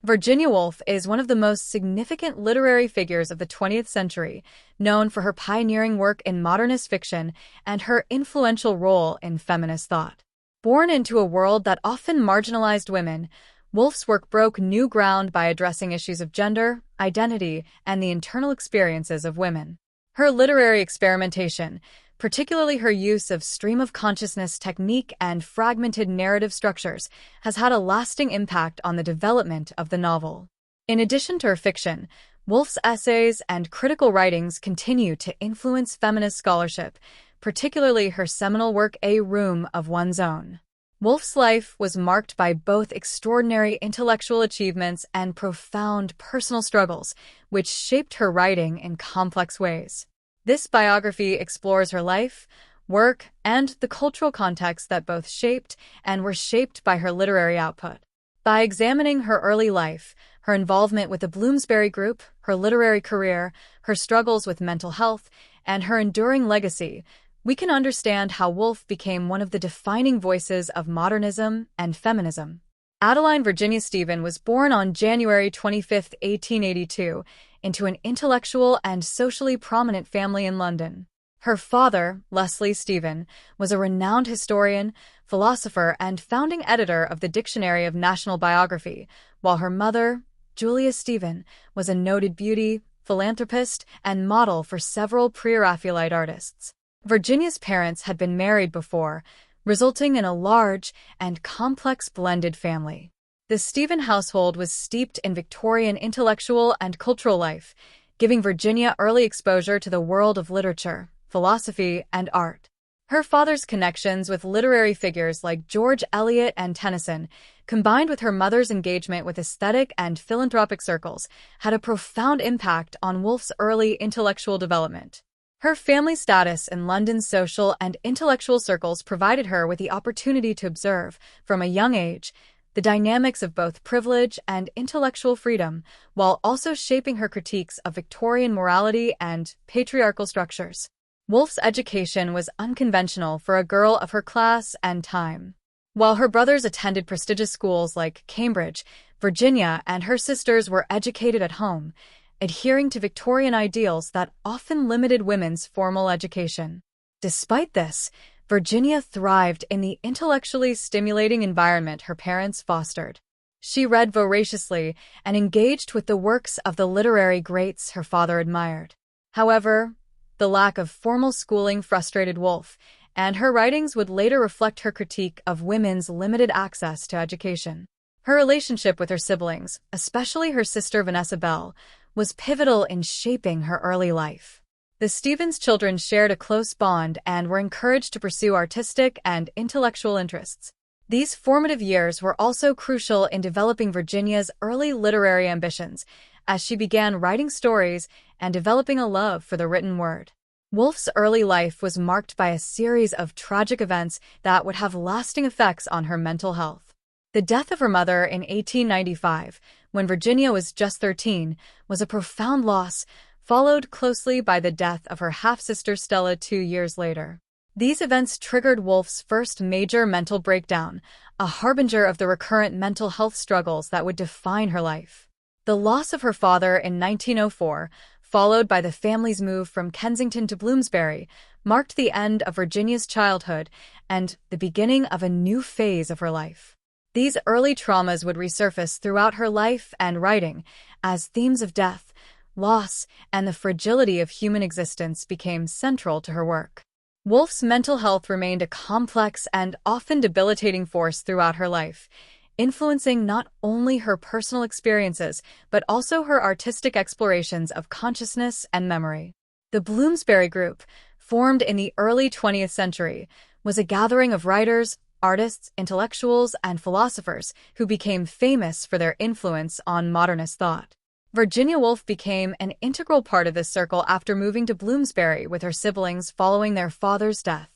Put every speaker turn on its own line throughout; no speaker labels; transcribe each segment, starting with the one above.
Virginia Woolf is one of the most significant literary figures of the 20th century, known for her pioneering work in modernist fiction and her influential role in feminist thought. Born into a world that often marginalized women, Woolf's work broke new ground by addressing issues of gender, identity, and the internal experiences of women. Her literary experimentation, particularly her use of stream-of-consciousness technique and fragmented narrative structures, has had a lasting impact on the development of the novel. In addition to her fiction, Woolf's essays and critical writings continue to influence feminist scholarship, particularly her seminal work A Room of One's Own. Woolf's life was marked by both extraordinary intellectual achievements and profound personal struggles, which shaped her writing in complex ways. This biography explores her life, work, and the cultural context that both shaped and were shaped by her literary output. By examining her early life, her involvement with the Bloomsbury Group, her literary career, her struggles with mental health, and her enduring legacy, we can understand how Woolf became one of the defining voices of modernism and feminism. Adeline Virginia Stephen was born on January 25, 1882, into an intellectual and socially prominent family in London. Her father, Leslie Stephen, was a renowned historian, philosopher, and founding editor of the Dictionary of National Biography, while her mother, Julia Stephen, was a noted beauty, philanthropist, and model for several pre-Raphaelite artists. Virginia's parents had been married before, resulting in a large and complex blended family. The Stephen household was steeped in Victorian intellectual and cultural life, giving Virginia early exposure to the world of literature, philosophy, and art. Her father's connections with literary figures like George Eliot and Tennyson, combined with her mother's engagement with aesthetic and philanthropic circles, had a profound impact on Woolf's early intellectual development. Her family status in London's social and intellectual circles provided her with the opportunity to observe, from a young age, the dynamics of both privilege and intellectual freedom, while also shaping her critiques of Victorian morality and patriarchal structures. Woolf's education was unconventional for a girl of her class and time. While her brothers attended prestigious schools like Cambridge, Virginia and her sisters were educated at home, adhering to Victorian ideals that often limited women's formal education. Despite this, Virginia thrived in the intellectually stimulating environment her parents fostered. She read voraciously and engaged with the works of the literary greats her father admired. However, the lack of formal schooling frustrated Woolf, and her writings would later reflect her critique of women's limited access to education. Her relationship with her siblings, especially her sister Vanessa Bell, was pivotal in shaping her early life. The Stevens children shared a close bond and were encouraged to pursue artistic and intellectual interests. These formative years were also crucial in developing Virginia's early literary ambitions, as she began writing stories and developing a love for the written word. Woolf's early life was marked by a series of tragic events that would have lasting effects on her mental health. The death of her mother in 1895, when Virginia was just 13, was a profound loss, followed closely by the death of her half-sister Stella 2 years later. These events triggered Woolf's first major mental breakdown, a harbinger of the recurrent mental health struggles that would define her life. The loss of her father in 1904, followed by the family's move from Kensington to Bloomsbury, marked the end of Virginia's childhood and the beginning of a new phase of her life. These early traumas would resurface throughout her life and writing, as themes of death, loss, and the fragility of human existence became central to her work. Woolf's mental health remained a complex and often debilitating force throughout her life, influencing not only her personal experiences but also her artistic explorations of consciousness and memory. The Bloomsbury Group, formed in the early 20th century, was a gathering of writers, artists, intellectuals, and philosophers who became famous for their influence on modernist thought. Virginia Woolf became an integral part of this circle after moving to Bloomsbury with her siblings following their father's death.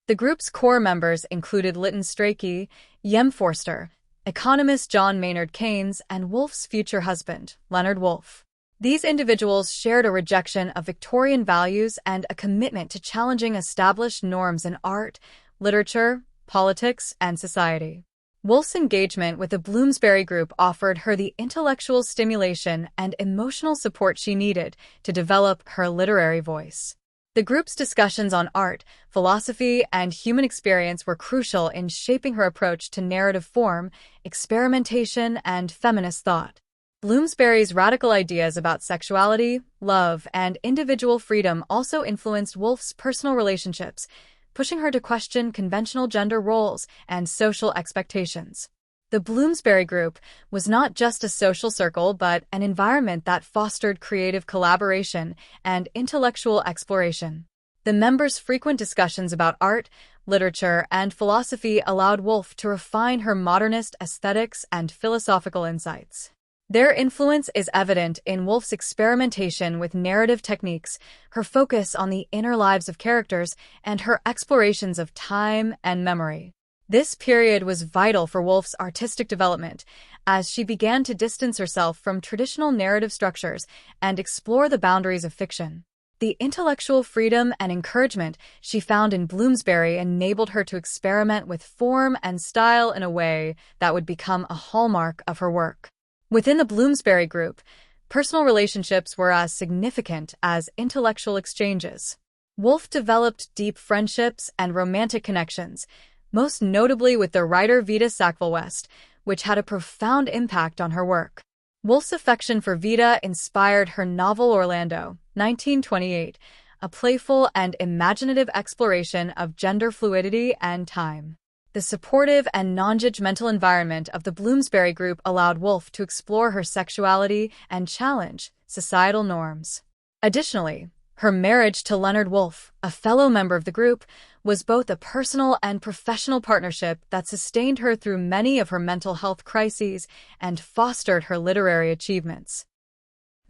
The group's core members included Lytton Strachey, Yem Forster, economist John Maynard Keynes, and Woolf's future husband, Leonard Woolf. These individuals shared a rejection of Victorian values and a commitment to challenging established norms in art, literature, politics, and society. Woolf's engagement with the Bloomsbury Group offered her the intellectual stimulation and emotional support she needed to develop her literary voice. The group's discussions on art, philosophy, and human experience were crucial in shaping her approach to narrative form, experimentation, and feminist thought. Bloomsbury's radical ideas about sexuality, love, and individual freedom also influenced Woolf's personal relationships, pushing her to question conventional gender roles and social expectations. The Bloomsbury Group was not just a social circle but an environment that fostered creative collaboration and intellectual exploration. The members' frequent discussions about art, literature, and philosophy allowed Woolf to refine her modernist aesthetics and philosophical insights. Their influence is evident in Woolf's experimentation with narrative techniques, her focus on the inner lives of characters, and her explorations of time and memory. This period was vital for Woolf's artistic development, as she began to distance herself from traditional narrative structures and explore the boundaries of fiction. The intellectual freedom and encouragement she found in Bloomsbury enabled her to experiment with form and style in a way that would become a hallmark of her work. Within the Bloomsbury Group, personal relationships were as significant as intellectual exchanges. Woolf developed deep friendships and romantic connections, most notably with the writer Vida Sackville-West, which had a profound impact on her work. Woolf's affection for Vida inspired her novel Orlando, 1928, a playful and imaginative exploration of gender fluidity and time. The supportive and non-judgmental environment of the Bloomsbury Group allowed Woolf to explore her sexuality and challenge societal norms. Additionally, her marriage to Leonard Woolf, a fellow member of the group, was both a personal and professional partnership that sustained her through many of her mental health crises and fostered her literary achievements.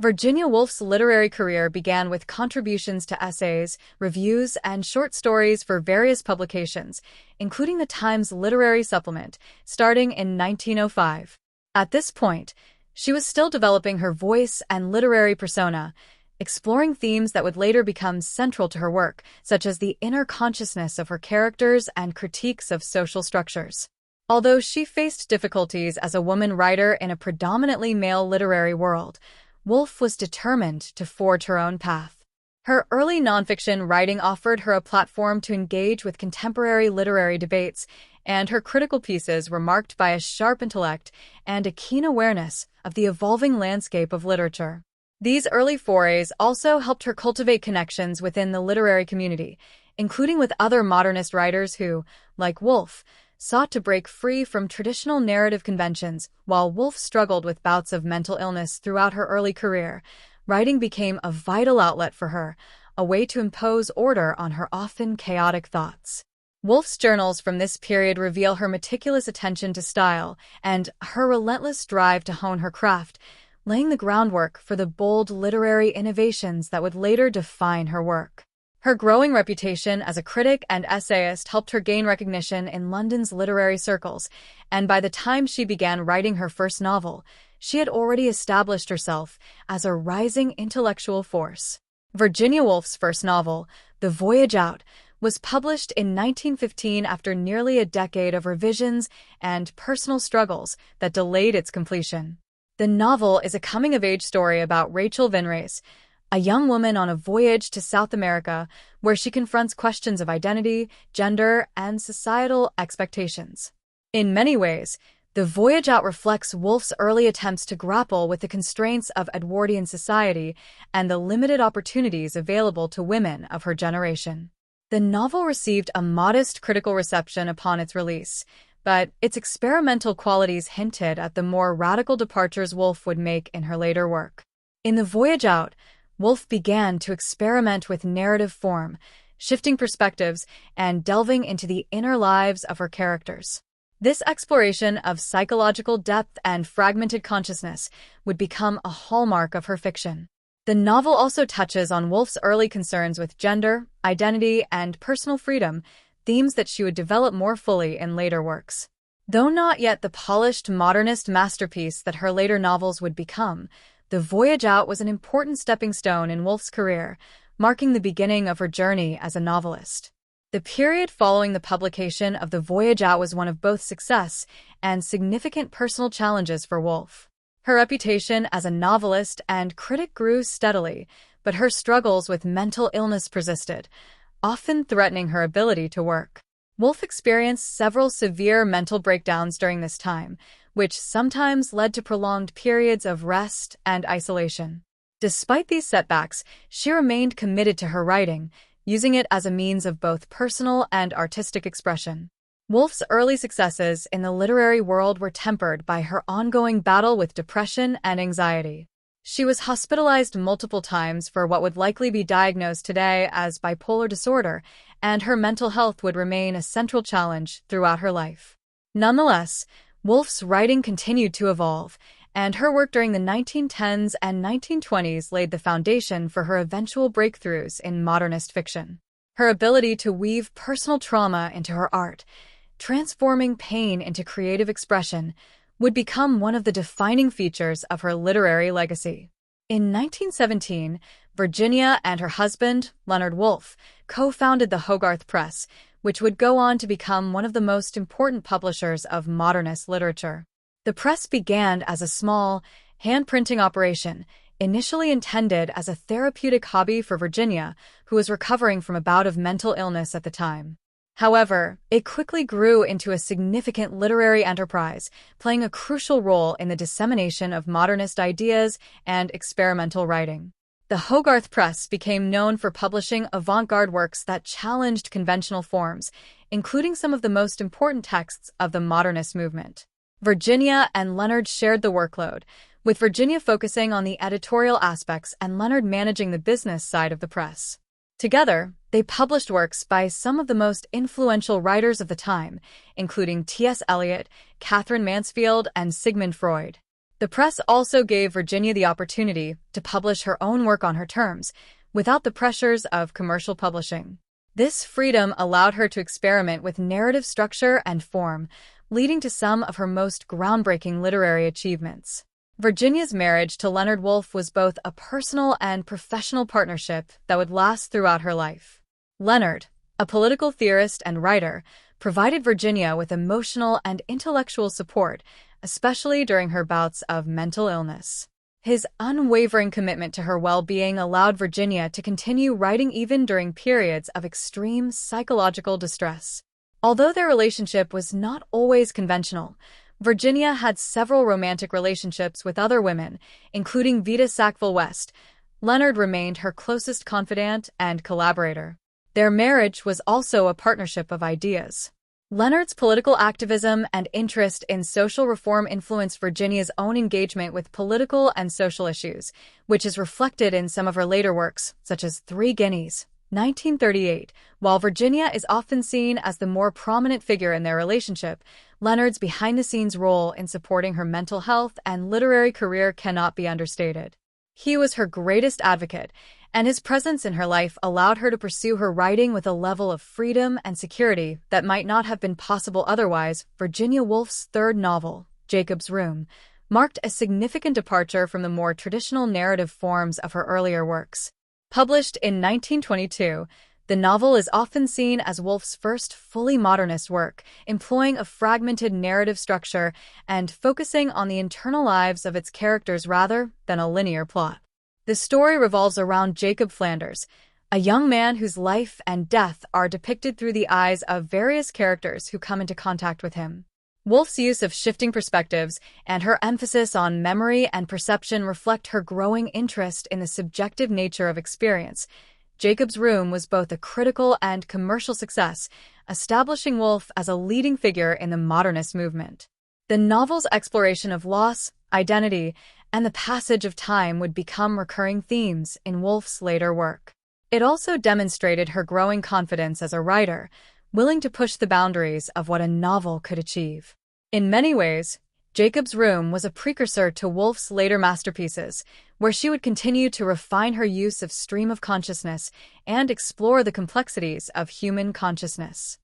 Virginia Woolf's literary career began with contributions to essays, reviews, and short stories for various publications, including the Times Literary Supplement, starting in 1905. At this point, she was still developing her voice and literary persona, exploring themes that would later become central to her work, such as the inner consciousness of her characters and critiques of social structures. Although she faced difficulties as a woman writer in a predominantly male literary world, Woolf was determined to forge her own path. Her early nonfiction writing offered her a platform to engage with contemporary literary debates, and her critical pieces were marked by a sharp intellect and a keen awareness of the evolving landscape of literature. These early forays also helped her cultivate connections within the literary community, including with other modernist writers who, like Woolf, sought to break free from traditional narrative conventions. While Woolf struggled with bouts of mental illness throughout her early career, writing became a vital outlet for her, a way to impose order on her often chaotic thoughts. Woolf's journals from this period reveal her meticulous attention to style and her relentless drive to hone her craft, laying the groundwork for the bold literary innovations that would later define her work. Her growing reputation as a critic and essayist helped her gain recognition in London's literary circles, and by the time she began writing her first novel, she had already established herself as a rising intellectual force. Virginia Woolf's first novel, The Voyage Out, was published in 1915 after nearly a decade of revisions and personal struggles that delayed its completion. The novel is a coming-of-age story about Rachel Vinrace, a young woman on a voyage to South America where she confronts questions of identity, gender, and societal expectations. In many ways, The Voyage Out reflects Woolf's early attempts to grapple with the constraints of Edwardian society and the limited opportunities available to women of her generation. The novel received a modest critical reception upon its release, but its experimental qualities hinted at the more radical departures Woolf would make in her later work. In The Voyage Out, Woolf began to experiment with narrative form, shifting perspectives, and delving into the inner lives of her characters. This exploration of psychological depth and fragmented consciousness would become a hallmark of her fiction. The novel also touches on Woolf's early concerns with gender, identity, and personal freedom, themes that she would develop more fully in later works. Though not yet the polished modernist masterpiece that her later novels would become, The Voyage Out was an important stepping stone in Woolf's career, marking the beginning of her journey as a novelist. The period following the publication of The Voyage Out was one of both success and significant personal challenges for Woolf. Her reputation as a novelist and critic grew steadily, but her struggles with mental illness persisted, often threatening her ability to work. Woolf experienced several severe mental breakdowns during this time, which sometimes led to prolonged periods of rest and isolation. Despite these setbacks, she remained committed to her writing, using it as a means of both personal and artistic expression. Woolf's early successes in the literary world were tempered by her ongoing battle with depression and anxiety. She was hospitalized multiple times for what would likely be diagnosed today as bipolar disorder, and her mental health would remain a central challenge throughout her life. Nonetheless, Woolf's writing continued to evolve, and her work during the 1910s and 1920s laid the foundation for her eventual breakthroughs in modernist fiction. Her ability to weave personal trauma into her art, transforming pain into creative expression, would become one of the defining features of her literary legacy. In 1917, Virginia and her husband, Leonard Woolf, co-founded the Hogarth Press, which would go on to become one of the most important publishers of modernist literature. The press began as a small, hand-printing operation, initially intended as a therapeutic hobby for Virginia, who was recovering from a bout of mental illness at the time. However, it quickly grew into a significant literary enterprise, playing a crucial role in the dissemination of modernist ideas and experimental writing. The Hogarth Press became known for publishing avant-garde works that challenged conventional forms, including some of the most important texts of the modernist movement. Virginia and Leonard shared the workload, with Virginia focusing on the editorial aspects and Leonard managing the business side of the press. Together, they published works by some of the most influential writers of the time, including T.S. Eliot, Catherine Mansfield, and Sigmund Freud. The press also gave Virginia the opportunity to publish her own work on her terms, without the pressures of commercial publishing. This freedom allowed her to experiment with narrative structure and form, leading to some of her most groundbreaking literary achievements. Virginia's marriage to Leonard Woolf was both a personal and professional partnership that would last throughout her life. Leonard, a political theorist and writer, provided Virginia with emotional and intellectual support, especially during her bouts of mental illness. His unwavering commitment to her well-being allowed Virginia to continue writing even during periods of extreme psychological distress. Although their relationship was not always conventional, Virginia had several romantic relationships with other women, including Vita Sackville-West. Leonard remained her closest confidant and collaborator. Their marriage was also a partnership of ideas. Leonard's political activism and interest in social reform influenced Virginia's own engagement with political and social issues, which is reflected in some of her later works, such as Three Guineas, 1938. While Virginia is often seen as the more prominent figure in their relationship, Leonard's behind-the-scenes role in supporting her mental health and literary career cannot be understated. He was her greatest advocate, and his presence in her life allowed her to pursue her writing with a level of freedom and security that might not have been possible otherwise. Virginia Woolf's third novel, Jacob's Room, marked a significant departure from the more traditional narrative forms of her earlier works. Published in 1922, the novel is often seen as Woolf's first fully modernist work, employing a fragmented narrative structure and focusing on the internal lives of its characters rather than a linear plot. The story revolves around Jacob Flanders, a young man whose life and death are depicted through the eyes of various characters who come into contact with him. Woolf's use of shifting perspectives and her emphasis on memory and perception reflect her growing interest in the subjective nature of experience. Jacob's Room was both a critical and commercial success, establishing Woolf as a leading figure in the modernist movement. The novel's exploration of loss, identity, and the passage of time would become recurring themes in Woolf's later work. It also demonstrated her growing confidence as a writer, willing to push the boundaries of what a novel could achieve. In many ways, Jacob's Room was a precursor to Woolf's later masterpieces, where she would continue to refine her use of stream of consciousness and explore the complexities of human consciousness.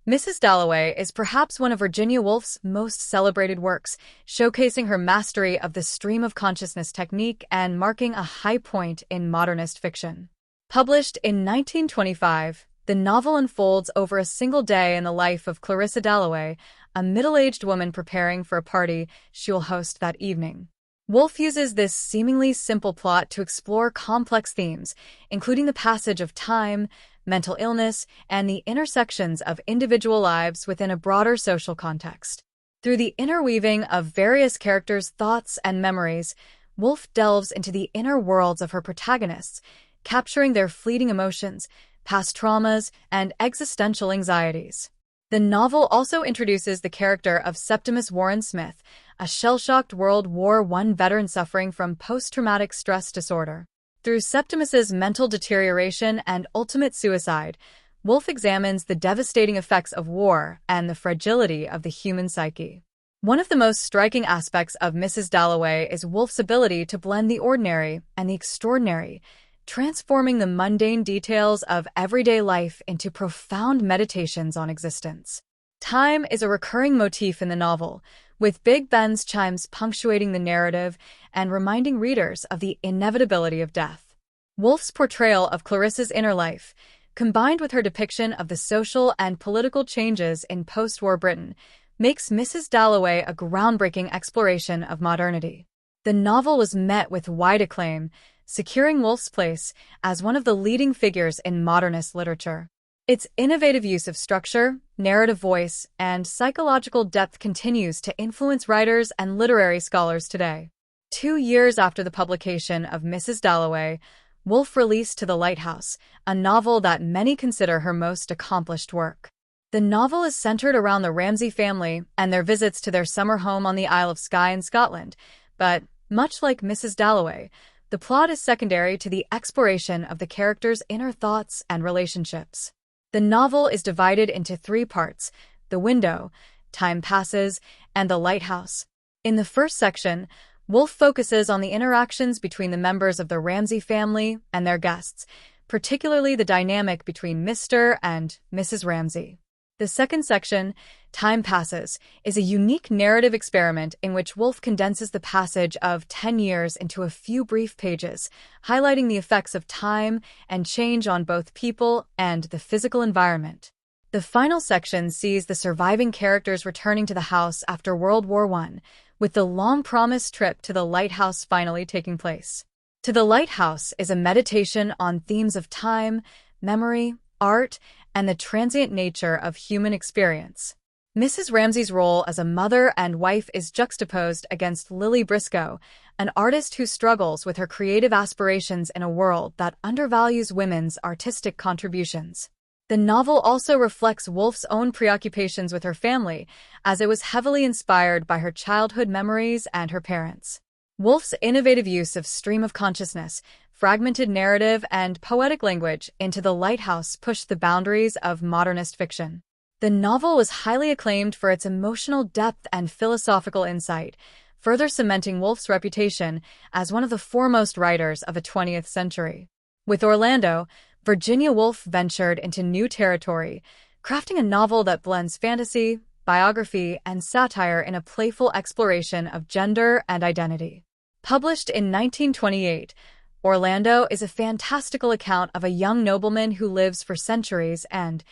Mrs. Dalloway is perhaps one of Virginia Woolf's most celebrated works, showcasing her mastery of the stream of consciousness technique and marking a high point in modernist fiction. Published in 1925, the novel unfolds over a single day in the life of Clarissa Dalloway, a middle-aged woman preparing for a party she will host that evening. Woolf uses this seemingly simple plot to explore complex themes, including the passage of time, mental illness, and the intersections of individual lives within a broader social context. Through the interweaving of various characters' thoughts and memories, Woolf delves into the inner worlds of her protagonists, capturing their fleeting emotions, past traumas, and existential anxieties. The novel also introduces the character of Septimus Warren Smith, a shell-shocked World War I veteran suffering from post-traumatic stress disorder. Through Septimus's mental deterioration and ultimate suicide, Woolf examines the devastating effects of war and the fragility of the human psyche. One of the most striking aspects of Mrs. Dalloway is Woolf's ability to blend the ordinary and the extraordinary, transforming the mundane details of everyday life into profound meditations on existence. Time is a recurring motif in the novel, with Big Ben's chimes punctuating the narrative and reminding readers of the inevitability of death. Woolf's portrayal of Clarissa's inner life, combined with her depiction of the social and political changes in post-war Britain, makes Mrs. Dalloway a groundbreaking exploration of modernity. The novel was met with wide acclaim, securing Woolf's place as one of the leading figures in modernist literature. Its innovative use of structure, narrative voice, and psychological depth continues to influence writers and literary scholars today. 2 years after the publication of Mrs. Dalloway, Woolf released To the Lighthouse, a novel that many consider her most accomplished work. The novel is centered around the Ramsay family and their visits to their summer home on the Isle of Skye in Scotland, but, much like Mrs. Dalloway, the plot is secondary to the exploration of the characters' inner thoughts and relationships. The novel is divided into 3 parts: The Window, Time Passes, and The Lighthouse. In the first section, Woolf focuses on the interactions between the members of the Ramsay family and their guests, particularly the dynamic between Mr. and Mrs. Ramsay. The second section, Time Passes, is a unique narrative experiment in which Woolf condenses the passage of 10 years into a few brief pages, highlighting the effects of time and change on both people and the physical environment. The final section sees the surviving characters returning to the house after World War I, with the long-promised trip to the lighthouse finally taking place. To the Lighthouse is a meditation on themes of time, memory, art, and the transient nature of human experience. Mrs. Ramsay's role as a mother and wife is juxtaposed against Lily Briscoe, an artist who struggles with her creative aspirations in a world that undervalues women's artistic contributions. The novel also reflects Woolf's own preoccupations with her family, as it was heavily inspired by her childhood memories and her parents. Woolf's innovative use of stream of consciousness, fragmented narrative, and poetic language into The Lighthouse pushed the boundaries of modernist fiction. The novel was highly acclaimed for its emotional depth and philosophical insight, further cementing Woolf's reputation as one of the foremost writers of the 20th century. With Orlando, Virginia Woolf ventured into new territory, crafting a novel that blends fantasy, biography, and satire in a playful exploration of gender and identity. Published in 1928, Orlando is a fantastical account of a young nobleman who lives for centuries and,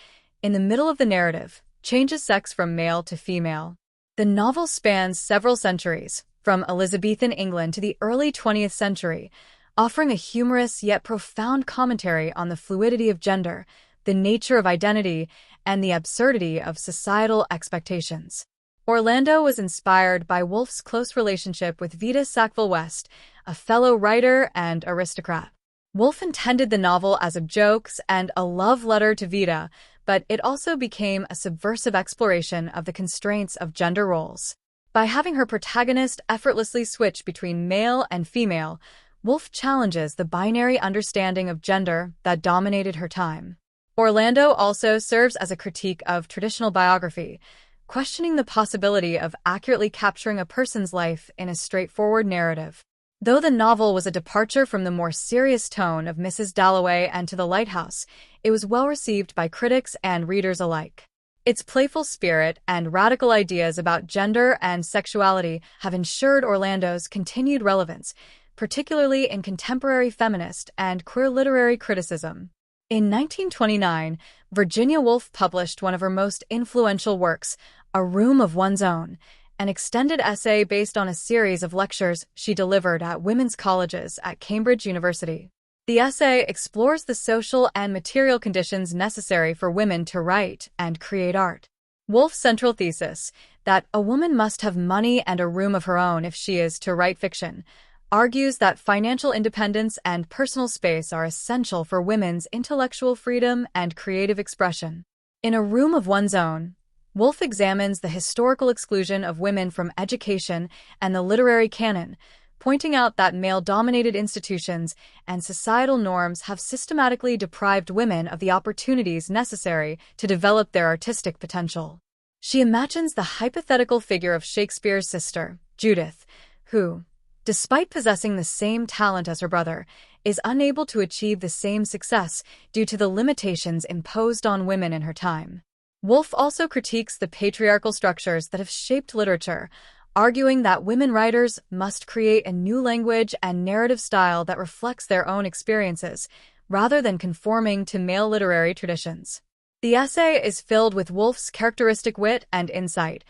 in the middle of the narrative, changes sex from male to female. The novel spans several centuries, from Elizabethan England to the early 20th century, offering a humorous yet profound commentary on the fluidity of gender, the nature of identity, and the absurdity of societal expectations. Orlando was inspired by Woolf's close relationship with Vita Sackville-West, a fellow writer and aristocrat. Woolf intended the novel as a joke and a love letter to Vita, but it also became a subversive exploration of the constraints of gender roles. By having her protagonist effortlessly switch between male and female, Woolf challenges the binary understanding of gender that dominated her time. Orlando also serves as a critique of traditional biography, questioning the possibility of accurately capturing a person's life in a straightforward narrative. Though the novel was a departure from the more serious tone of Mrs. Dalloway and To the Lighthouse, it was well received by critics and readers alike. Its playful spirit and radical ideas about gender and sexuality have ensured Orlando's continued relevance, particularly in contemporary feminist and queer literary criticism. In 1929, Virginia Woolf published one of her most influential works, A Room of One's Own, an extended essay based on a series of lectures she delivered at women's colleges at Cambridge University. The essay explores the social and material conditions necessary for women to write and create art. Woolf's central thesis, that a woman must have money and a room of her own if she is to write fiction, argues that financial independence and personal space are essential for women's intellectual freedom and creative expression. In A Room of One's Own, Woolf examines the historical exclusion of women from education and the literary canon, pointing out that male-dominated institutions and societal norms have systematically deprived women of the opportunities necessary to develop their artistic potential. She imagines the hypothetical figure of Shakespeare's sister, Judith, who, despite possessing the same talent as her brother, is unable to achieve the same success due to the limitations imposed on women in her time. Woolf also critiques the patriarchal structures that have shaped literature, arguing that women writers must create a new language and narrative style that reflects their own experiences, rather than conforming to male literary traditions. The essay is filled with Woolf's characteristic wit and insight,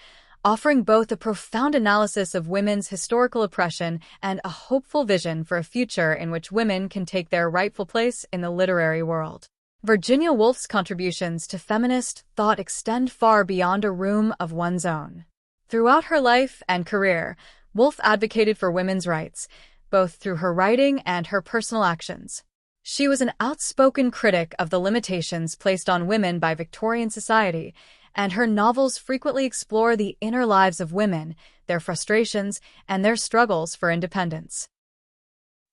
offering both a profound analysis of women's historical oppression and a hopeful vision for a future in which women can take their rightful place in the literary world. Virginia Woolf's contributions to feminist thought extend far beyond A Room of One's Own. Throughout her life and career, Woolf advocated for women's rights, both through her writing and her personal actions. She was an outspoken critic of the limitations placed on women by Victorian society, and her novels frequently explore the inner lives of women, their frustrations, and their struggles for independence.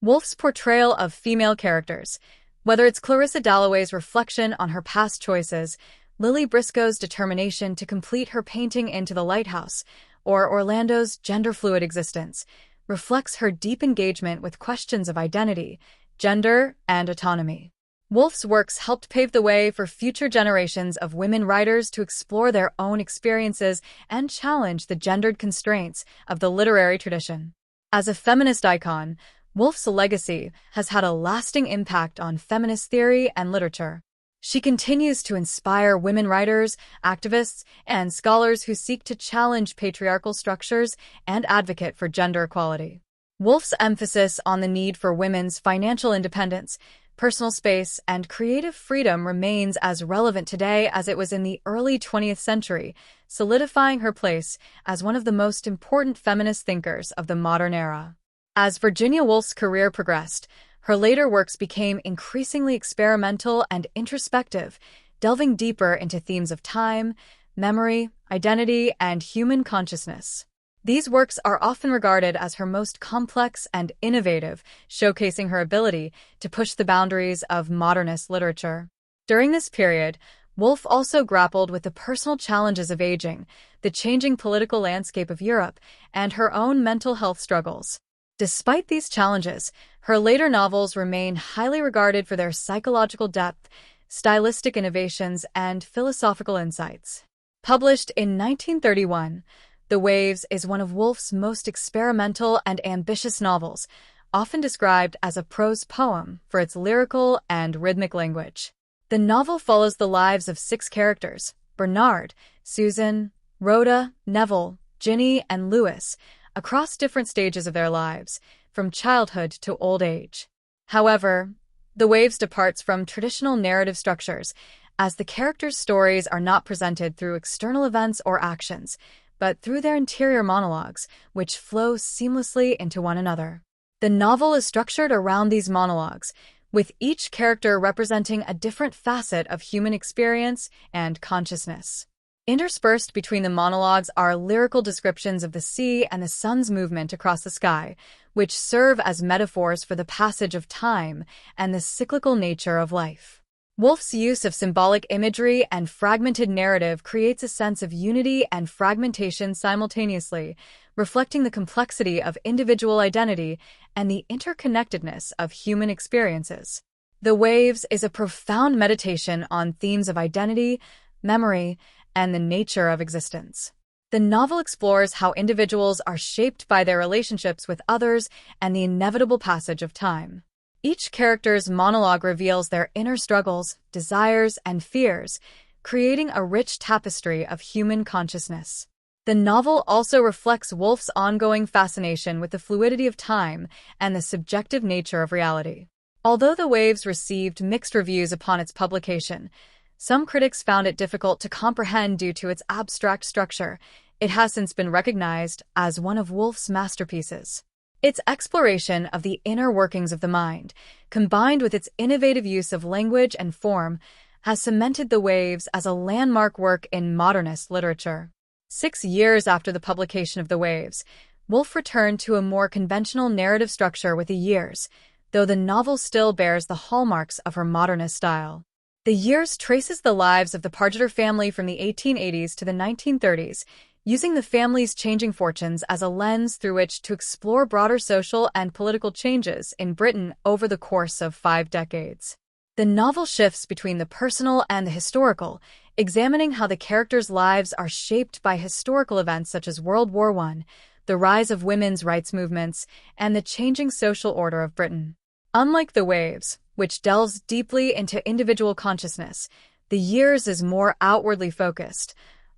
Woolf's portrayal of female characters, whether it's Clarissa Dalloway's reflection on her past choices, Lily Briscoe's determination to complete her painting Into the Lighthouse, or Orlando's gender-fluid existence, reflects her deep engagement with questions of identity, gender, and autonomy. Woolf's works helped pave the way for future generations of women writers to explore their own experiences and challenge the gendered constraints of the literary tradition. As a feminist icon, Woolf's legacy has had a lasting impact on feminist theory and literature. She continues to inspire women writers, activists, and scholars who seek to challenge patriarchal structures and advocate for gender equality. Woolf's emphasis on the need for women's financial independence, personal space, and creative freedom remains as relevant today as it was in the early 20th century, solidifying her place as one of the most important feminist thinkers of the modern era. As Virginia Woolf's career progressed, her later works became increasingly experimental and introspective, delving deeper into themes of time, memory, identity, and human consciousness. These works are often regarded as her most complex and innovative, showcasing her ability to push the boundaries of modernist literature. During this period, Woolf also grappled with the personal challenges of aging, the changing political landscape of Europe, and her own mental health struggles. Despite these challenges, her later novels remain highly regarded for their psychological depth, stylistic innovations, and philosophical insights. Published in 1931, The Waves is one of Woolf's most experimental and ambitious novels, often described as a prose poem for its lyrical and rhythmic language. The novel follows the lives of 6 characters: Bernard, Susan, Rhoda, Neville, Ginny, and Louis, across different stages of their lives, from childhood to old age. However, The Waves departs from traditional narrative structures, as the characters' stories are not presented through external events or actions, but through their interior monologues, which flow seamlessly into one another. The novel is structured around these monologues, with each character representing a different facet of human experience and consciousness. Interspersed between the monologues are lyrical descriptions of the sea and the sun's movement across the sky, which serve as metaphors for the passage of time and the cyclical nature of life. Woolf's use of symbolic imagery and fragmented narrative creates a sense of unity and fragmentation simultaneously, reflecting the complexity of individual identity and the interconnectedness of human experiences. The Waves is a profound meditation on themes of identity, memory, and the nature of existence. The novel explores how individuals are shaped by their relationships with others and the inevitable passage of time. Each character's monologue reveals their inner struggles, desires, and fears, creating a rich tapestry of human consciousness. The novel also reflects Woolf's ongoing fascination with the fluidity of time and the subjective nature of reality. Although The Waves received mixed reviews upon its publication, some critics found it difficult to comprehend due to its abstract structure. It has since been recognized as one of Woolf's masterpieces. Its exploration of the inner workings of the mind, combined with its innovative use of language and form, has cemented The Waves as a landmark work in modernist literature. 6 years after the publication of The Waves, Woolf returned to a more conventional narrative structure with The Years, though the novel still bears the hallmarks of her modernist style. The Years traces the lives of the Pargeter family from the 1880s to the 1930s, using the family's changing fortunes as a lens through which to explore broader social and political changes in Britain over the course of 5 decades. The novel shifts between the personal and the historical, examining how the characters' lives are shaped by historical events such as World War I, the rise of women's rights movements, and the changing social order of Britain. Unlike The Waves, which delves deeply into individual consciousness, The Years is more outwardly focused,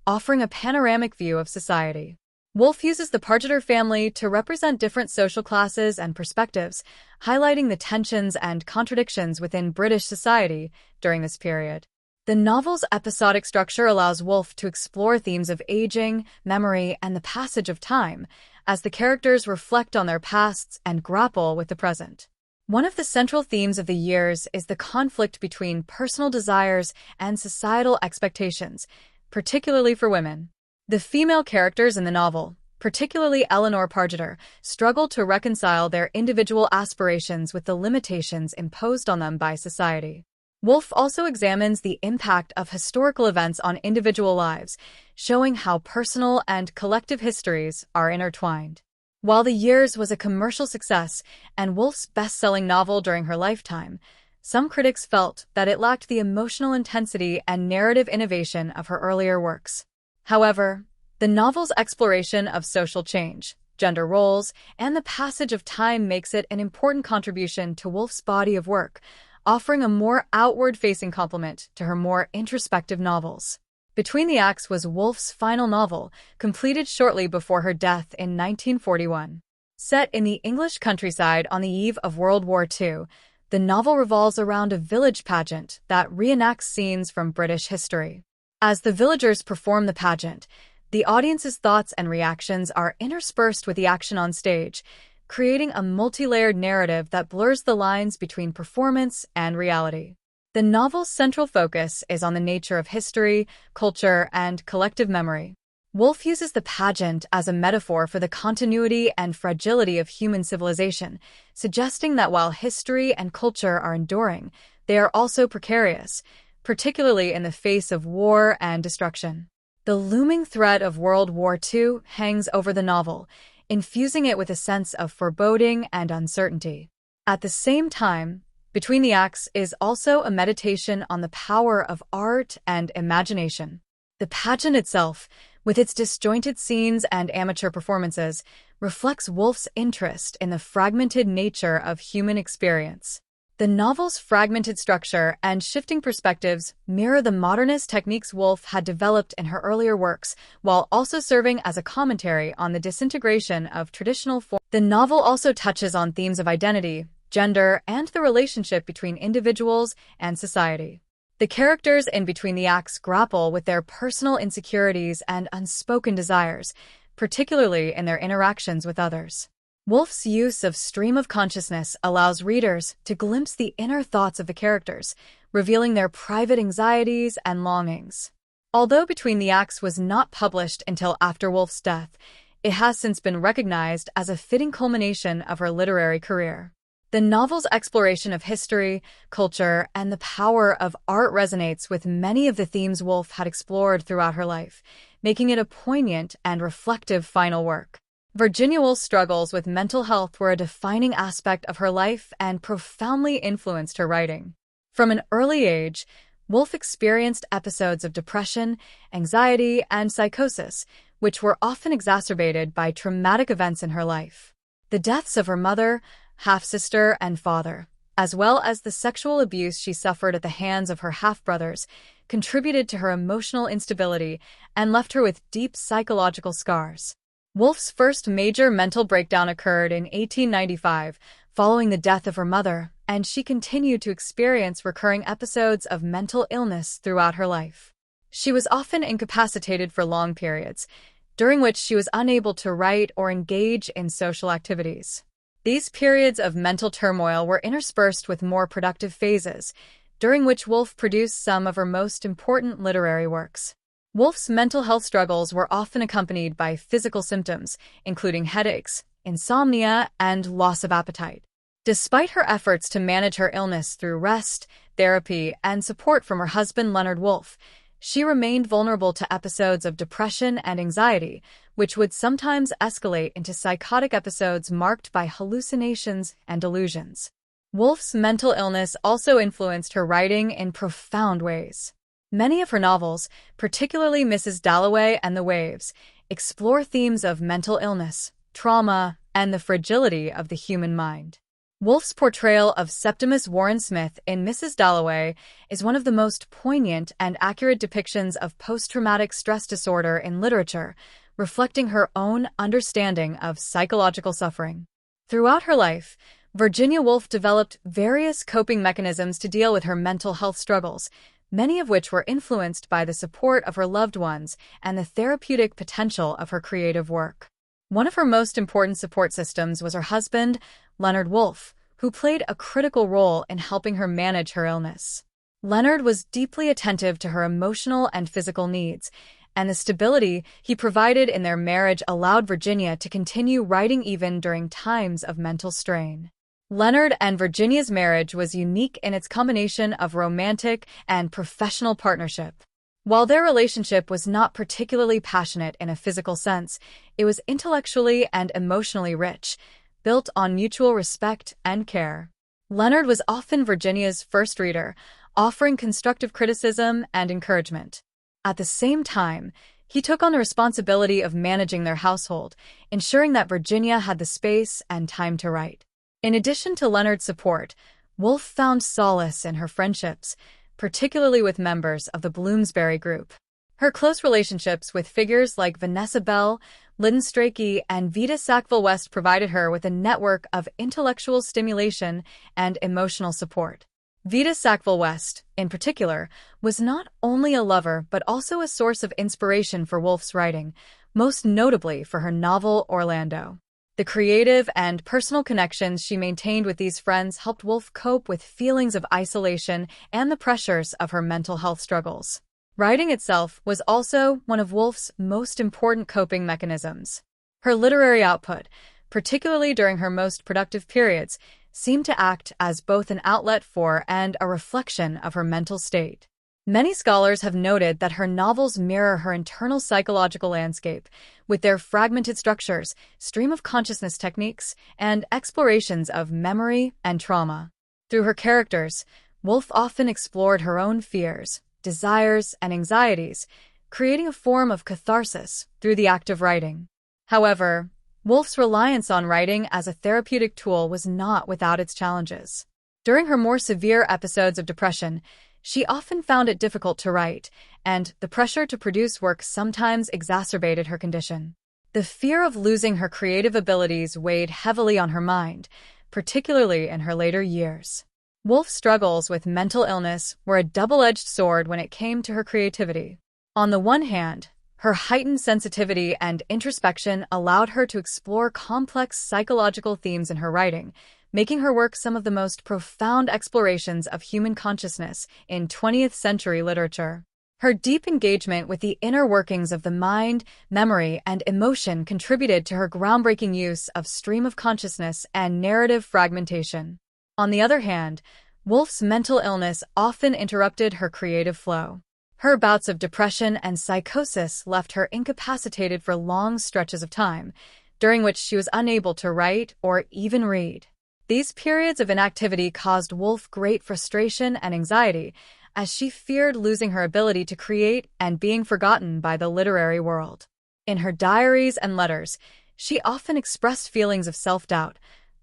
offering a panoramic view of society. Woolf uses the Pargeter family to represent different social classes and perspectives, highlighting the tensions and contradictions within British society during this period. The novel's episodic structure allows Woolf to explore themes of aging, memory, and the passage of time, as the characters reflect on their pasts and grapple with the present. One of the central themes of The Years is the conflict between personal desires and societal expectations, particularly for women. The female characters in the novel, particularly Eleanor Pargeter, struggle to reconcile their individual aspirations with the limitations imposed on them by society. Woolf also examines the impact of historical events on individual lives, showing how personal and collective histories are intertwined. While The Years was a commercial success and Woolf's best-selling novel during her lifetime, some critics felt that it lacked the emotional intensity and narrative innovation of her earlier works. However, the novel's exploration of social change, gender roles, and the passage of time makes it an important contribution to Woolf's body of work, offering a more outward-facing complement to her more introspective novels. Between the Acts was Woolf's final novel, completed shortly before her death in 1941. Set in the English countryside on the eve of World War II, the novel revolves around a village pageant that reenacts scenes from British history. As the villagers perform the pageant, the audience's thoughts and reactions are interspersed with the action on stage, creating a multi-layered narrative that blurs the lines between performance and reality. The novel's central focus is on the nature of history, culture, and collective memory. Woolf uses the pageant as a metaphor for the continuity and fragility of human civilization, suggesting that while history and culture are enduring, they are also precarious, particularly in the face of war and destruction. The looming threat of World War II hangs over the novel, infusing it with a sense of foreboding and uncertainty. At the same time, Between the Acts is also a meditation on the power of art and imagination. The pageant itself, with its disjointed scenes and amateur performances, reflects Woolf's interest in the fragmented nature of human experience. The novel's fragmented structure and shifting perspectives mirror the modernist techniques Woolf had developed in her earlier works, while also serving as a commentary on the disintegration of traditional forms. The novel also touches on themes of identity, gender, and the relationship between individuals and society. The characters in Between the Acts grapple with their personal insecurities and unspoken desires, particularly in their interactions with others. Woolf's use of stream of consciousness allows readers to glimpse the inner thoughts of the characters, revealing their private anxieties and longings. Although Between the Acts was not published until after Woolf's death, it has since been recognized as a fitting culmination of her literary career. The novel's exploration of history, culture, and the power of art resonates with many of the themes Woolf had explored throughout her life, making it a poignant and reflective final work. Virginia Woolf's struggles with mental health were a defining aspect of her life and profoundly influenced her writing. From an early age, Woolf experienced episodes of depression, anxiety, and psychosis, which were often exacerbated by traumatic events in her life. The deaths of her mother, half-sister, and father, as well as the sexual abuse she suffered at the hands of her half-brothers, contributed to her emotional instability and left her with deep psychological scars. Woolf's first major mental breakdown occurred in 1895, following the death of her mother, and she continued to experience recurring episodes of mental illness throughout her life. She was often incapacitated for long periods, during which she was unable to write or engage in social activities. These periods of mental turmoil were interspersed with more productive phases, during which Woolf produced some of her most important literary works. Woolf's mental health struggles were often accompanied by physical symptoms, including headaches, insomnia, and loss of appetite. Despite her efforts to manage her illness through rest, therapy, and support from her husband Leonard Woolf, she remained vulnerable to episodes of depression and anxiety, which would sometimes escalate into psychotic episodes marked by hallucinations and delusions. Woolf's mental illness also influenced her writing in profound ways. Many of her novels, particularly Mrs. Dalloway and The Waves, explore themes of mental illness, trauma, and the fragility of the human mind. Woolf's portrayal of Septimus Warren Smith in Mrs. Dalloway is one of the most poignant and accurate depictions of post-traumatic stress disorder in literature, reflecting her own understanding of psychological suffering. Throughout her life, Virginia Woolf developed various coping mechanisms to deal with her mental health struggles, many of which were influenced by the support of her loved ones and the therapeutic potential of her creative work. One of her most important support systems was her husband, Leonard Woolf, who played a critical role in helping her manage her illness. Leonard was deeply attentive to her emotional and physical needs, and the stability he provided in their marriage allowed Virginia to continue writing even during times of mental strain. Leonard and Virginia's marriage was unique in its combination of romantic and professional partnership. While their relationship was not particularly passionate in a physical sense, it was intellectually and emotionally rich, built on mutual respect and care. Leonard was often Virginia's first reader, offering constructive criticism and encouragement. At the same time, he took on the responsibility of managing their household, ensuring that Virginia had the space and time to write. In addition to Leonard's support, Woolf found solace in her friendships, particularly with members of the Bloomsbury Group. Her close relationships with figures like Vanessa Bell, Lyndon Strachey, and Vita Sackville-West provided her with a network of intellectual stimulation and emotional support. Vita Sackville-West, in particular, was not only a lover but also a source of inspiration for Woolf's writing, most notably for her novel Orlando. The creative and personal connections she maintained with these friends helped Woolf cope with feelings of isolation and the pressures of her mental health struggles. Writing itself was also one of Woolf's most important coping mechanisms. Her literary output, particularly during her most productive periods, seemed to act as both an outlet for and a reflection of her mental state. Many scholars have noted that her novels mirror her internal psychological landscape, with their fragmented structures, stream of consciousness techniques, and explorations of memory and trauma. Through her characters, Woolf often explored her own fears, desires, and anxieties, creating a form of catharsis through the act of writing. However, Woolf's reliance on writing as a therapeutic tool was not without its challenges. During her more severe episodes of depression, she often found it difficult to write, and the pressure to produce work sometimes exacerbated her condition. The fear of losing her creative abilities weighed heavily on her mind, particularly in her later years. Woolf's struggles with mental illness were a double-edged sword when it came to her creativity. On the one hand, her heightened sensitivity and introspection allowed her to explore complex psychological themes in her writing, making her work some of the most profound explorations of human consciousness in 20th century literature. Her deep engagement with the inner workings of the mind, memory, and emotion contributed to her groundbreaking use of stream of consciousness and narrative fragmentation. On the other hand, Woolf's mental illness often interrupted her creative flow. Her bouts of depression and psychosis left her incapacitated for long stretches of time, during which she was unable to write or even read. These periods of inactivity caused Woolf great frustration and anxiety, as she feared losing her ability to create and being forgotten by the literary world. In her diaries and letters, she often expressed feelings of self-doubt,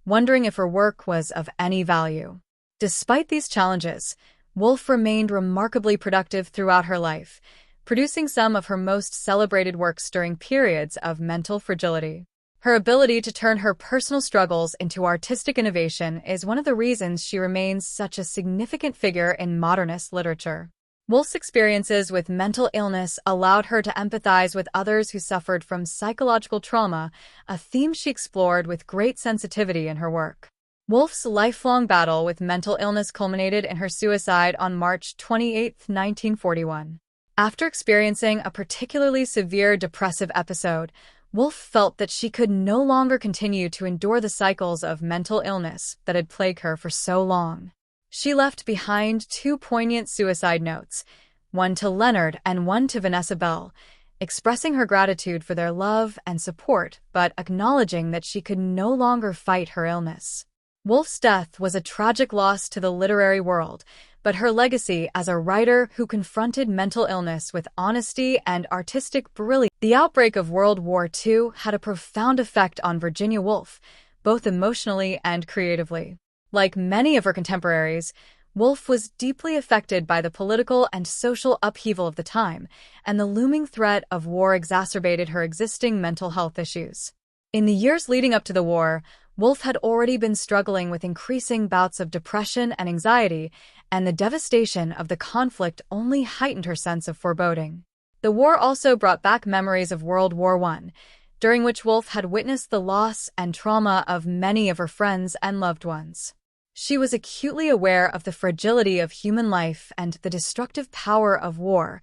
wondering if her work was of any value. Despite these challenges, Woolf remained remarkably productive throughout her life, producing some of her most celebrated works during periods of mental fragility. Her ability to turn her personal struggles into artistic innovation is one of the reasons she remains such a significant figure in modernist literature. Woolf's experiences with mental illness allowed her to empathize with others who suffered from psychological trauma, a theme she explored with great sensitivity in her work. Woolf's lifelong battle with mental illness culminated in her suicide on March 28, 1941. After experiencing a particularly severe depressive episode, Woolf felt that she could no longer continue to endure the cycles of mental illness that had plagued her for so long. She left behind two poignant suicide notes, one to Leonard and one to Vanessa Bell, expressing her gratitude for their love and support, but acknowledging that she could no longer fight her illness. Woolf's death was a tragic loss to the literary world, but her legacy as a writer who confronted mental illness with honesty and artistic brilliance. The outbreak of World War II had a profound effect on Virginia Woolf, both emotionally and creatively. Like many of her contemporaries, Woolf was deeply affected by the political and social upheaval of the time, and the looming threat of war exacerbated her existing mental health issues. In the years leading up to the war, Woolf had already been struggling with increasing bouts of depression and anxiety, and the devastation of the conflict only heightened her sense of foreboding. The war also brought back memories of World War I, during which Woolf had witnessed the loss and trauma of many of her friends and loved ones. She was acutely aware of the fragility of human life and the destructive power of war,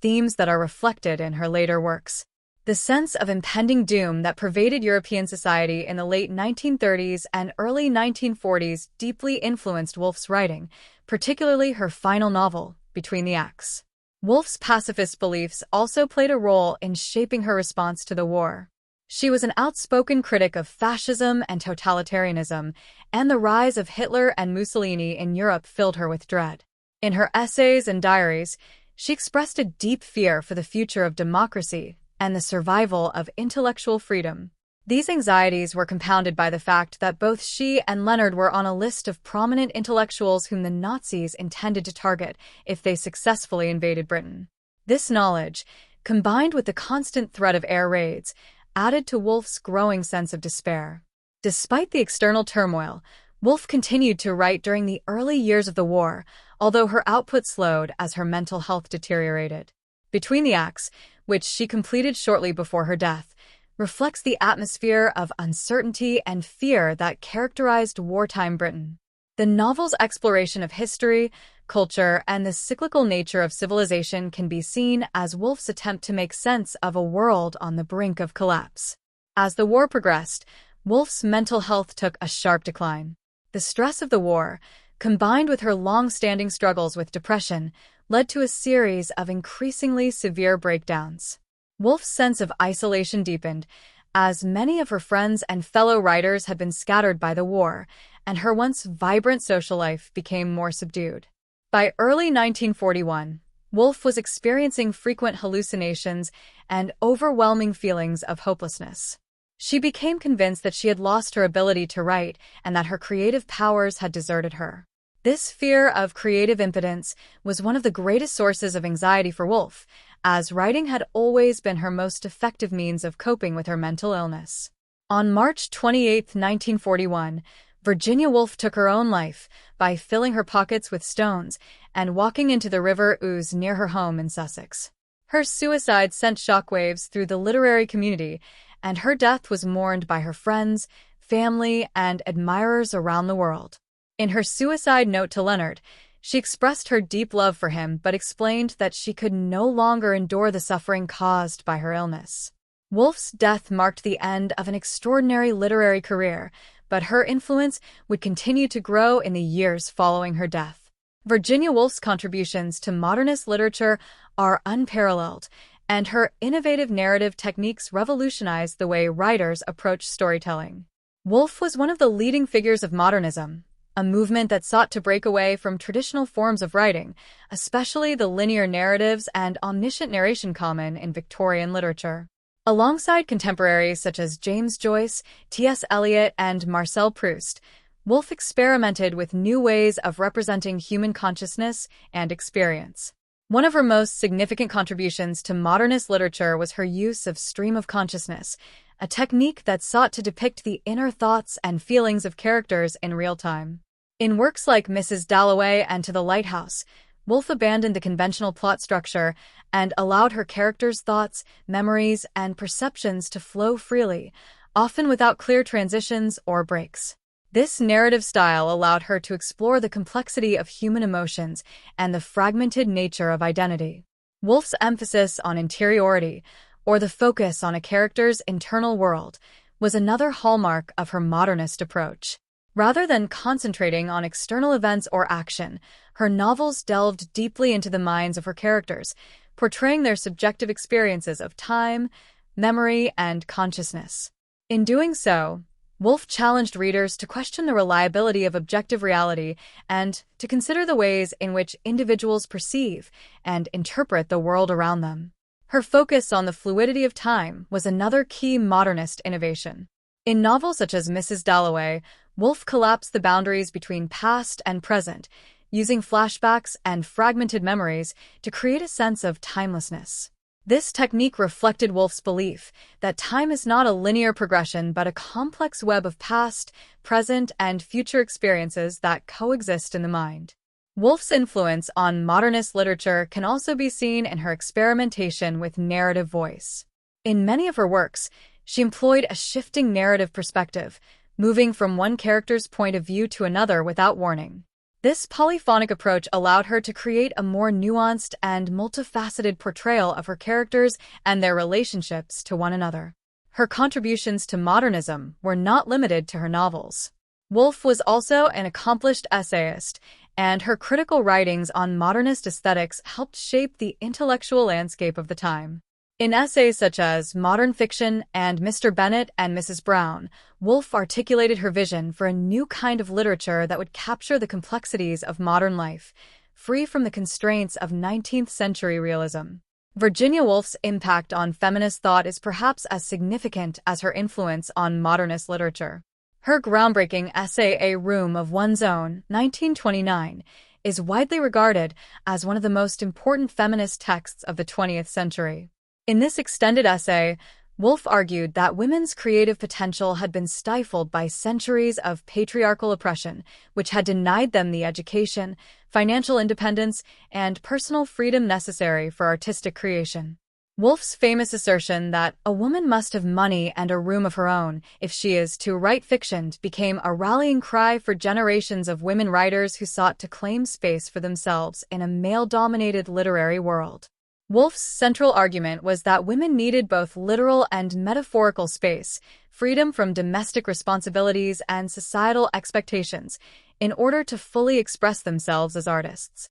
themes that are reflected in her later works. The sense of impending doom that pervaded European society in the late 1930s and early 1940s deeply influenced Woolf's writing, particularly her final novel, Between the Acts. Woolf's pacifist beliefs also played a role in shaping her response to the war. She was an outspoken critic of fascism and totalitarianism, and the rise of Hitler and Mussolini in Europe filled her with dread. In her essays and diaries, she expressed a deep fear for the future of democracy and the survival of intellectual freedom. These anxieties were compounded by the fact that both she and Leonard were on a list of prominent intellectuals whom the Nazis intended to target if they successfully invaded Britain. This knowledge, combined with the constant threat of air raids, added to Woolf's growing sense of despair. Despite the external turmoil, Woolf continued to write during the early years of the war, although her output slowed as her mental health deteriorated. Between the Acts, which she completed shortly before her death, reflects the atmosphere of uncertainty and fear that characterized wartime Britain. The novel's exploration of history, culture, and the cyclical nature of civilization can be seen as Woolf's attempt to make sense of a world on the brink of collapse. As the war progressed, Woolf's mental health took a sharp decline. The stress of the war, combined with her long-standing struggles with depression, led to a series of increasingly severe breakdowns. Woolf's sense of isolation deepened, as many of her friends and fellow writers had been scattered by the war, and her once vibrant social life became more subdued. By early 1941, Woolf was experiencing frequent hallucinations and overwhelming feelings of hopelessness. She became convinced that she had lost her ability to write and that her creative powers had deserted her. This fear of creative impotence was one of the greatest sources of anxiety for Woolf, as writing had always been her most effective means of coping with her mental illness. On March 28, 1941, Virginia Woolf took her own life by filling her pockets with stones and walking into the River Ouse near her home in Sussex. Her suicide sent shockwaves through the literary community, and her death was mourned by her friends, family, and admirers around the world. In her suicide note to Leonard, she expressed her deep love for him but explained that she could no longer endure the suffering caused by her illness. Woolf's death marked the end of an extraordinary literary career, but her influence would continue to grow in the years following her death. Virginia Woolf's contributions to modernist literature are unparalleled, and her innovative narrative techniques revolutionized the way writers approach storytelling. Woolf was one of the leading figures of modernism, a movement that sought to break away from traditional forms of writing, especially the linear narratives and omniscient narration common in Victorian literature. Alongside contemporaries such as James Joyce, T.S. Eliot, and Marcel Proust, Woolf experimented with new ways of representing human consciousness and experience. One of her most significant contributions to modernist literature was her use of stream of consciousness, a technique that sought to depict the inner thoughts and feelings of characters in real time. In works like Mrs. Dalloway and To the Lighthouse, Woolf abandoned the conventional plot structure and allowed her characters' thoughts, memories, and perceptions to flow freely, often without clear transitions or breaks. This narrative style allowed her to explore the complexity of human emotions and the fragmented nature of identity. Woolf's emphasis on interiority, or the focus on a character's internal world, was another hallmark of her modernist approach. Rather than concentrating on external events or action, her novels delved deeply into the minds of her characters, portraying their subjective experiences of time, memory, and consciousness. In doing so, Woolf challenged readers to question the reliability of objective reality and to consider the ways in which individuals perceive and interpret the world around them. Her focus on the fluidity of time was another key modernist innovation. In novels such as Mrs. Dalloway, Woolf collapsed the boundaries between past and present, using flashbacks and fragmented memories to create a sense of timelessness. This technique reflected Woolf's belief that time is not a linear progression but a complex web of past, present, and future experiences that coexist in the mind. Woolf's influence on modernist literature can also be seen in her experimentation with narrative voice. In many of her works, she employed a shifting narrative perspective, moving from one character's point of view to another without warning. This polyphonic approach allowed her to create a more nuanced and multifaceted portrayal of her characters and their relationships to one another. Her contributions to modernism were not limited to her novels. Woolf was also an accomplished essayist, and her critical writings on modernist aesthetics helped shape the intellectual landscape of the time. In essays such as Modern Fiction and Mr. Bennet and Mrs. Brown, Woolf articulated her vision for a new kind of literature that would capture the complexities of modern life, free from the constraints of 19th-century realism. Virginia Woolf's impact on feminist thought is perhaps as significant as her influence on modernist literature. Her groundbreaking essay A Room of One's Own, 1929, is widely regarded as one of the most important feminist texts of the 20th century. In this extended essay, Woolf argued that women's creative potential had been stifled by centuries of patriarchal oppression, which had denied them the education, financial independence, and personal freedom necessary for artistic creation. Woolf's famous assertion that a woman must have money and a room of her own if she is to write fiction became a rallying cry for generations of women writers who sought to claim space for themselves in a male-dominated literary world. Woolf's central argument was that women needed both literal and metaphorical space, freedom from domestic responsibilities and societal expectations, in order to fully express themselves as artists.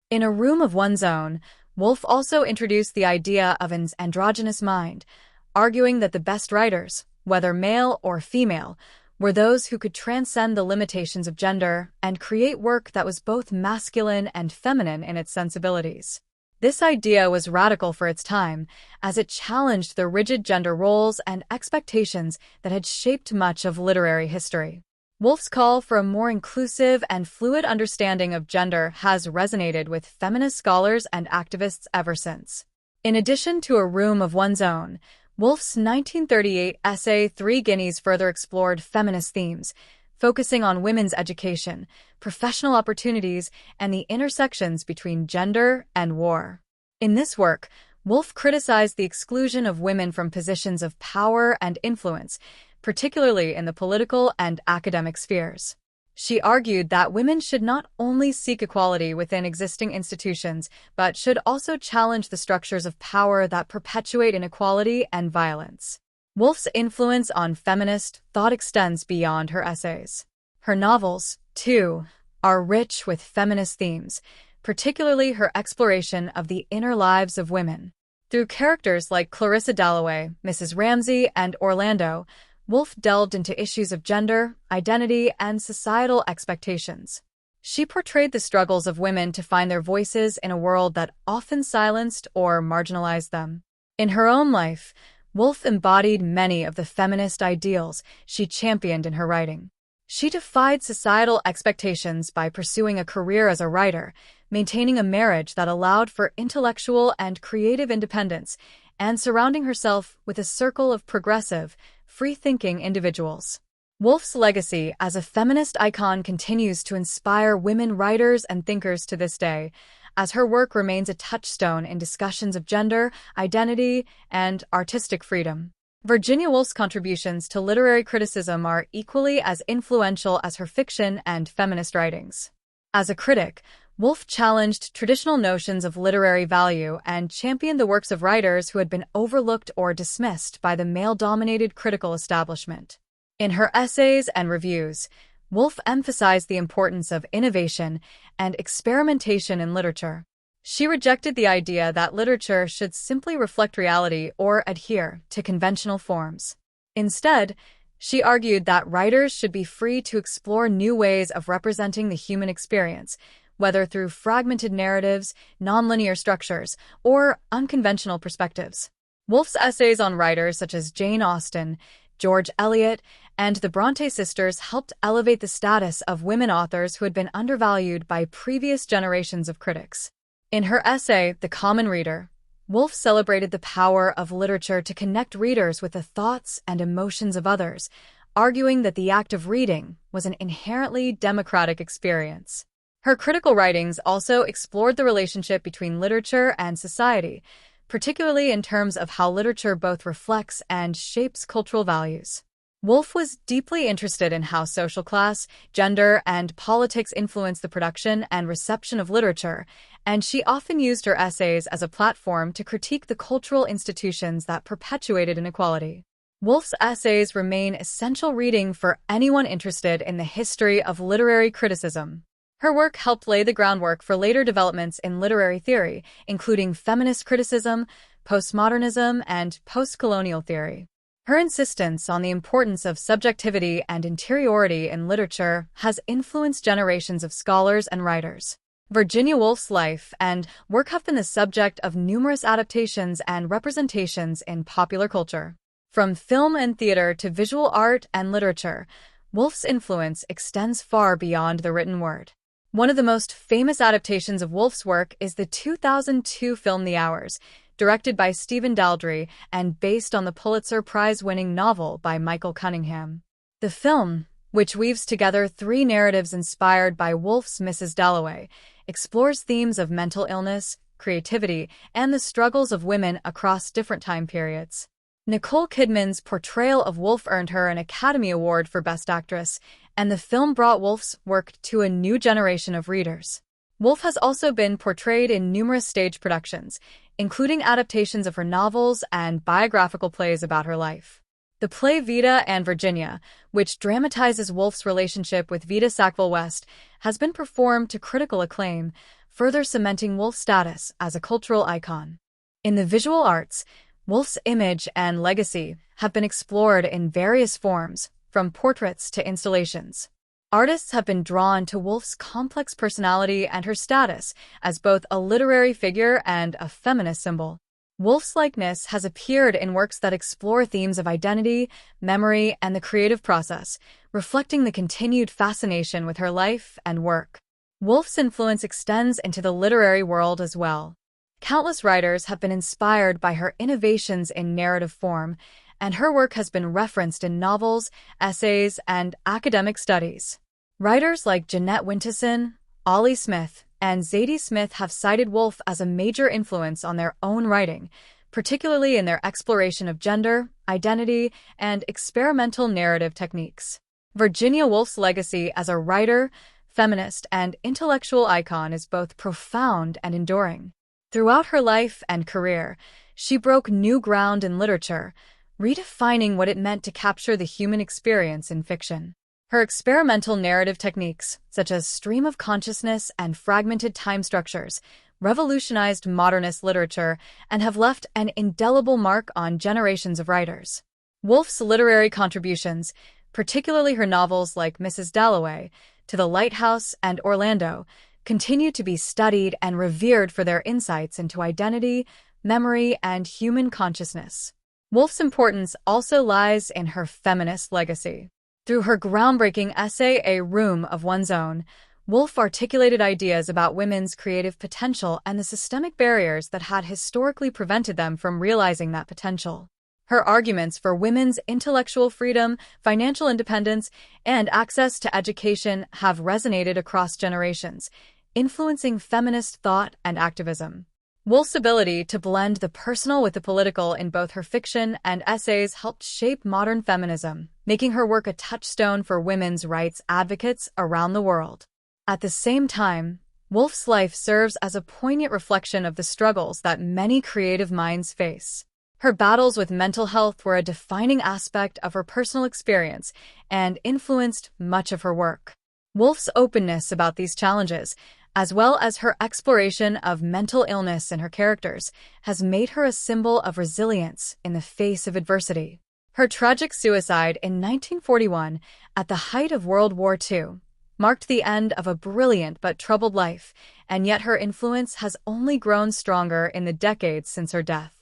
In A Room of One's Own, Woolf also introduced the idea of an androgynous mind, arguing that the best writers, whether male or female, were those who could transcend the limitations of gender and create work that was both masculine and feminine in its sensibilities. This idea was radical for its time, as it challenged the rigid gender roles and expectations that had shaped much of literary history. Woolf's call for a more inclusive and fluid understanding of gender has resonated with feminist scholars and activists ever since. In addition to A Room of One's Own, Woolf's 1938 essay Three Guineas further explored feminist themes, focusing on women's education, professional opportunities, and the intersections between gender and war. In this work, Woolf criticized the exclusion of women from positions of power and influence, particularly in the political and academic spheres. She argued that women should not only seek equality within existing institutions, but should also challenge the structures of power that perpetuate inequality and violence. Woolf's influence on feminist thought extends beyond her essays. Her novels, too, are rich with feminist themes, particularly her exploration of the inner lives of women. Through characters like Clarissa Dalloway, Mrs. Ramsay, and Orlando, Woolf delved into issues of gender, identity, and societal expectations. She portrayed the struggles of women to find their voices in a world that often silenced or marginalized them. In her own life, Woolf embodied many of the feminist ideals she championed in her writing. She defied societal expectations by pursuing a career as a writer, maintaining a marriage that allowed for intellectual and creative independence, and surrounding herself with a circle of progressive, free-thinking individuals. Woolf's legacy as a feminist icon continues to inspire women writers and thinkers to this day, as her work remains a touchstone in discussions of gender, identity, and artistic freedom. Virginia Woolf's contributions to literary criticism are equally as influential as her fiction and feminist writings. As a critic, Woolf challenged traditional notions of literary value and championed the works of writers who had been overlooked or dismissed by the male-dominated critical establishment. In her essays and reviews, Woolf emphasized the importance of innovation and experimentation in literature. She rejected the idea that literature should simply reflect reality or adhere to conventional forms. Instead, she argued that writers should be free to explore new ways of representing the human experience, whether through fragmented narratives, nonlinear structures, or unconventional perspectives. Woolf's essays on writers such as Jane Austen, George Eliot, and the Bronte sisters helped elevate the status of women authors who had been undervalued by previous generations of critics. In her essay, The Common Reader, Woolf celebrated the power of literature to connect readers with the thoughts and emotions of others, arguing that the act of reading was an inherently democratic experience. Her critical writings also explored the relationship between literature and society, particularly in terms of how literature both reflects and shapes cultural values. Woolf was deeply interested in how social class, gender, and politics influence the production and reception of literature, and she often used her essays as a platform to critique the cultural institutions that perpetuated inequality. Woolf's essays remain essential reading for anyone interested in the history of literary criticism. Her work helped lay the groundwork for later developments in literary theory, including feminist criticism, postmodernism, and postcolonial theory. Her insistence on the importance of subjectivity and interiority in literature has influenced generations of scholars and writers. Virginia Woolf's life and work have been the subject of numerous adaptations and representations in popular culture. From film and theater to visual art and literature, Woolf's influence extends far beyond the written word. One of the most famous adaptations of Woolf's work is the 2002 film The Hours, directed by Stephen Daldry and based on the Pulitzer Prize-winning novel by Michael Cunningham. The film, which weaves together three narratives inspired by Woolf's Mrs. Dalloway, explores themes of mental illness, creativity, and the struggles of women across different time periods. Nicole Kidman's portrayal of Woolf earned her an Academy Award for Best Actress, and the film brought Woolf's work to a new generation of readers. Woolf has also been portrayed in numerous stage productions, including adaptations of her novels and biographical plays about her life. The play Vida and Virginia, which dramatizes Woolf's relationship with Vida Sackville-West, has been performed to critical acclaim, further cementing Woolf's status as a cultural icon. In the visual arts, Woolf's image and legacy have been explored in various forms, from portraits to installations. Artists have been drawn to Woolf's complex personality and her status as both a literary figure and a feminist symbol. Woolf's likeness has appeared in works that explore themes of identity, memory, and the creative process, reflecting the continued fascination with her life and work. Woolf's influence extends into the literary world as well. Countless writers have been inspired by her innovations in narrative form, and her work has been referenced in novels, essays, and academic studies. Writers like Jeanette Winterson, Ollie Smith, and Zadie Smith have cited Woolf as a major influence on their own writing, particularly in their exploration of gender, identity, and experimental narrative techniques. Virginia Woolf's legacy as a writer, feminist, and intellectual icon is both profound and enduring. Throughout her life and career, she broke new ground in literature, redefining what it meant to capture the human experience in fiction. Her experimental narrative techniques, such as stream of consciousness and fragmented time structures, revolutionized modernist literature and have left an indelible mark on generations of writers. Woolf's literary contributions, particularly her novels like Mrs. Dalloway, To the Lighthouse, and Orlando, continue to be studied and revered for their insights into identity, memory, and human consciousness. Woolf's importance also lies in her feminist legacy. Through her groundbreaking essay, A Room of One's Own, Woolf articulated ideas about women's creative potential and the systemic barriers that had historically prevented them from realizing that potential. Her arguments for women's intellectual freedom, financial independence, and access to education have resonated across generations, influencing feminist thought and activism. Woolf's ability to blend the personal with the political in both her fiction and essays helped shape modern feminism, making her work a touchstone for women's rights advocates around the world. At the same time, Woolf's life serves as a poignant reflection of the struggles that many creative minds face. Her battles with mental health were a defining aspect of her personal experience and influenced much of her work. Woolf's openness about these challenges, as well as her exploration of mental illness in her characters, has made her a symbol of resilience in the face of adversity. Her tragic suicide in 1941, at the height of World War II, marked the end of a brilliant but troubled life, and yet her influence has only grown stronger in the decades since her death.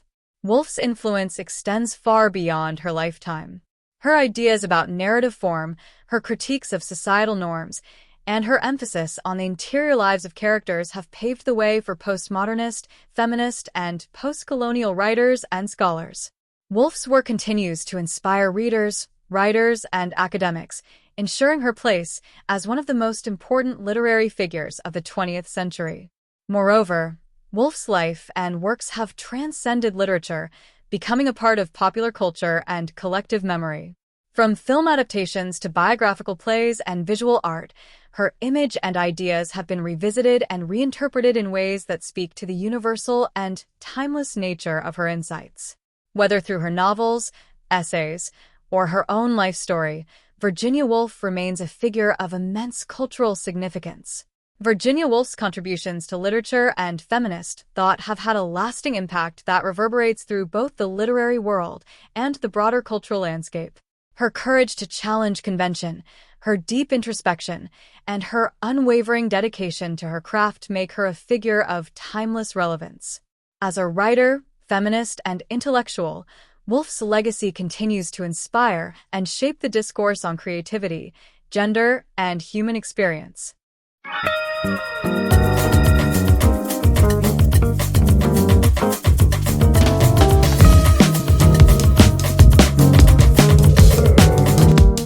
Woolf's influence extends far beyond her lifetime. Her ideas about narrative form, her critiques of societal norms, and her emphasis on the interior lives of characters have paved the way for postmodernist, feminist, and post-colonial writers and scholars. Woolf's work continues to inspire readers, writers, and academics, ensuring her place as one of the most important literary figures of the 20th century. Moreover, Woolf's life and works have transcended literature, becoming a part of popular culture and collective memory. From film adaptations to biographical plays and visual art, her image and ideas have been revisited and reinterpreted in ways that speak to the universal and timeless nature of her insights. Whether through her novels, essays, or her own life story, Virginia Woolf remains a figure of immense cultural significance. Virginia Woolf's contributions to literature and feminist thought have had a lasting impact that reverberates through both the literary world and the broader cultural landscape. Her courage to challenge convention, her deep introspection, and her unwavering dedication to her craft make her a figure of timeless relevance. As a writer, feminist, and intellectual, Woolf's legacy continues to inspire and shape the discourse on creativity, gender, and human experience.